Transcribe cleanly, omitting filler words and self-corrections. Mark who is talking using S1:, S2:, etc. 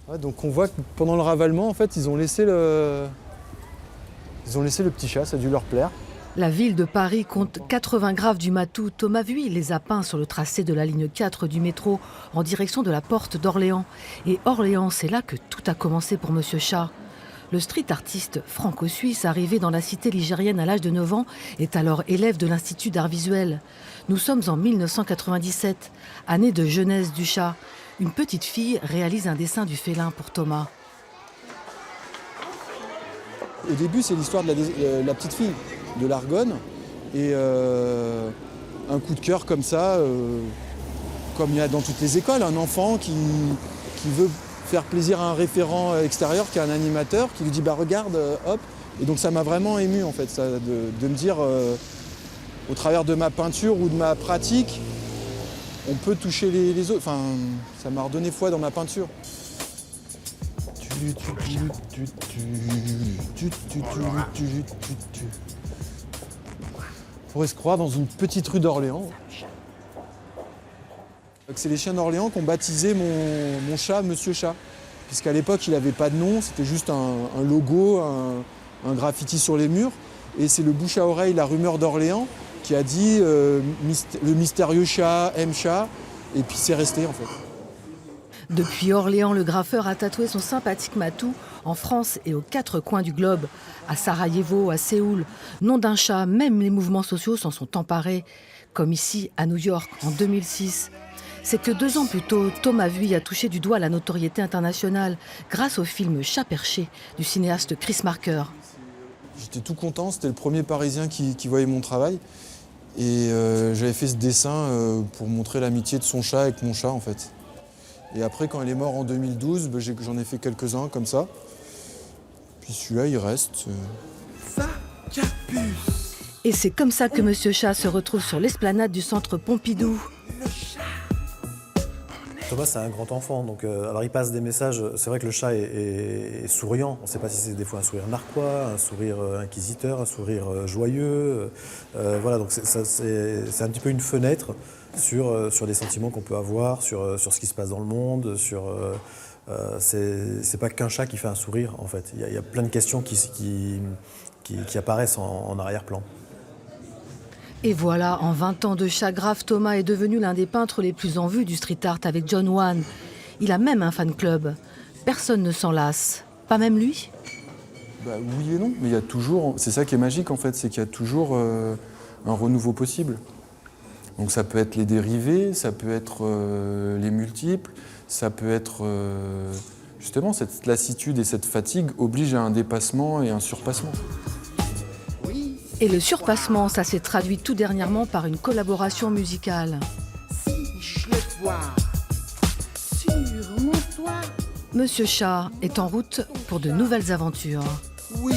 S1: Ouais, donc on voit que pendant le ravalement, en fait, ils ont laissé le petit chat, ça a dû leur plaire.
S2: La ville de Paris compte 80 graves du Matou. Thomas Vuille les a peints sur le tracé de la ligne 4 du métro en direction de la porte d'Orléans. Et Orléans, c'est là que tout a commencé pour Monsieur Chat. Le street artiste franco-suisse, arrivé dans la cité ligérienne à l'âge de 9 ans, est alors élève de l'Institut d'art visuel. Nous sommes en 1997, année de jeunesse du chat. Une petite fille réalise un dessin du félin pour Thomas.
S1: Au début, c'est l'histoire de la petite fille, de l'Argonne. Et un coup de cœur comme ça, comme il y a dans toutes les écoles, un enfant qui veut faire plaisir à un référent extérieur, qui est un animateur, qui lui dit bah regarde, hop. Et donc ça m'a vraiment ému en fait, ça, de me dire au travers de ma peinture ou de ma pratique, on peut toucher les autres. Enfin, ça m'a redonné foi dans ma peinture. On pourrait se croire dans une petite rue d'Orléans. C'est les chiens d'Orléans qui ont baptisé mon chat Monsieur Chat. Puisqu'à l'époque, il n'avait pas de nom, c'était juste un logo, un graffiti sur les murs. Et c'est le bouche à oreille, la rumeur d'Orléans, qui a dit le mystérieux chat aime chat. Et puis c'est resté en fait.
S2: Depuis Orléans, le graffeur a tatoué son sympathique matou en France et aux 4 coins du globe. À Sarajevo, à Séoul, nom d'un chat, même les mouvements sociaux s'en sont emparés. Comme ici, à New York, en 2006. C'est que 2 ans plus tôt, Thomas Vuille a touché du doigt la notoriété internationale grâce au film Chat perché du cinéaste Chris Marker.
S1: J'étais tout content, c'était le premier Parisien qui voyait mon travail. Et j'avais fait ce dessin pour montrer l'amitié de son chat avec mon chat en fait. Et après, quand il est mort en 2012, j'en ai fait quelques-uns comme ça. Puis celui-là, il reste.
S2: Et c'est comme ça que Monsieur Chat se retrouve sur l'esplanade du centre Pompidou.
S3: Thomas, c'est un grand enfant, donc alors il passe des messages. C'est vrai que le chat est souriant. On ne sait pas si c'est des fois un sourire narquois, un sourire inquisiteur, un sourire joyeux. Voilà, donc c'est un petit peu une fenêtre sur les sentiments qu'on peut avoir, sur ce qui se passe dans le monde. C'est pas qu'un chat qui fait un sourire, en fait. Il y a plein de questions qui apparaissent en arrière-plan.
S2: Et voilà, en 20 ans de chat grave, Thomas est devenu l'un des peintres les plus en vue du street art avec John Wan. Il a même un fan club. Personne ne s'en lasse. Pas même lui ?
S1: Bah, oui et non, mais il y a toujours. C'est ça qui est magique en fait, c'est qu'il y a toujours un renouveau possible. Donc ça peut être les dérivés, ça peut être les multiples, ça peut être justement cette lassitude et cette fatigue obligent à un dépassement et un surpassement.
S2: Et le surpassement, ça s'est traduit tout dernièrement par une collaboration musicale.
S4: Si je le vois sur mon toit,
S2: Monsieur Chat est en route pour de nouvelles aventures.
S4: oui.